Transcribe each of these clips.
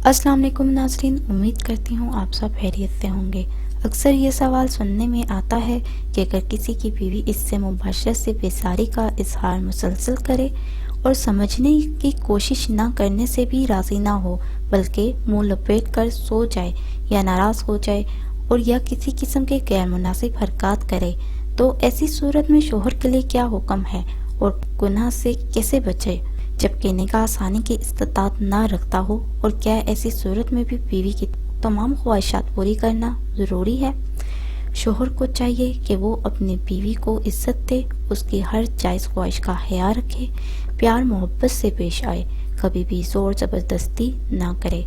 السلام علیکم ناظرین، امید کرتی ہوں آپ سب خیریت سے ہوں گے۔ اکثر یہ سوال سننے میں آتا ہے کہ اگر کسی کی بیوی اس سے مباشرت سے بیزاری کا اظہار مسلسل کرے اور سمجھنے کی کوشش نہ کرنے سے بھی راضی نہ ہو، بلکہ منہ لپیٹ کر سو جائے یا ناراض ہو جائے اور یا کسی قسم کے غیر مناسب حرکات کرے، تو ایسی صورت میں شوہر کے لیے کیا حکم ہے اور گناہ سے کیسے بچے جبکہ نکاح ثانی کی استطاعت نہ رکھتا ہو؟ اور کیا ایسی صورت میں بھی بیوی کی تمام خواہشات پوری کرنا ضروری ہے؟ شوہر کو چاہیے کہ وہ اپنی بیوی کو عزت دے، اس کی ہر جائز خواہش کا خیال رکھے، پیار محبت سے پیش آئے، کبھی بھی زور زبردستی نہ کرے،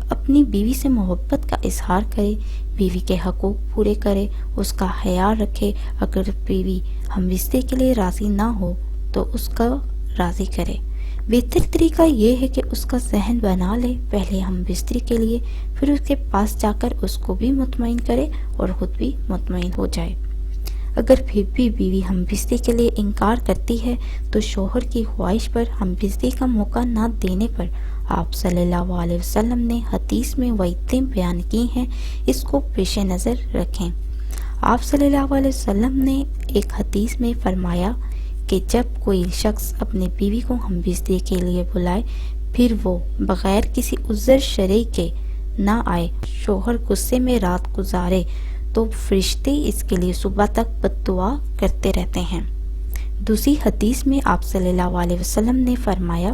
اپنی بیوی سے محبت کا اظہار کرے، بیوی کے حقوق پورے کرے، اس کا خیال رکھے۔ اگر بیوی ہم رشتے کے لیے راضی نہ ہو تو اس کا راضی کرے۔ بہتر طریقہ یہ ہے کہ اس کا ذہن بنا لے، پہلے ہم بستری کے لیے، پھر اس کے پاس جا کر اس کو بھی مطمئن کرے اور خود بھی مطمئن ہو جائے۔ اگر پھر بھی بیوی ہم بستری کے لیے انکار کرتی ہے تو شوہر کی خواہش پر ہم بستری کا موقع نہ دینے پر آپ صلی اللہ علیہ وسلم نے حدیث میں وعیدیں بیان کی ہیں، اس کو پیش نظر رکھیں۔ آپ صلی اللہ علیہ وسلم نے ایک حدیث میں فرمایا کہ جب کوئی شخص اپنی بیوی کو ہم بستری کے لیے بلائے پھر وہ بغیر کسی عذر شرعی کے نہ آئے، شوہر غصے میں رات گزارے تو فرشتے اس کے لیے صبح تک بد دعا کرتے رہتے ہیں۔ دوسری حدیث میں آپ صلی اللہ علیہ وسلم نے فرمایا،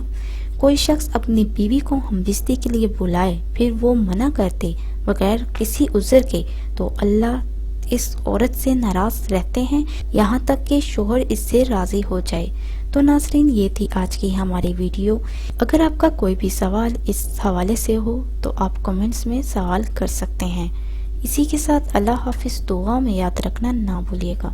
کوئی شخص اپنی بیوی کو ہم بستری کے لیے بلائے پھر وہ منع کرتے بغیر کسی عذر کے تو اللہ اس عورت سے ناراض رہتے ہیں یہاں تک کہ شوہر اس سے راضی ہو جائے۔ تو ناظرین، یہ تھی آج کی ہماری ویڈیو۔ اگر آپ کا کوئی بھی سوال اس حوالے سے ہو تو آپ کمنٹس میں سوال کر سکتے ہیں۔ اسی کے ساتھ اللہ حافظ، دعا میں یاد رکھنا نہ بھولیے گا۔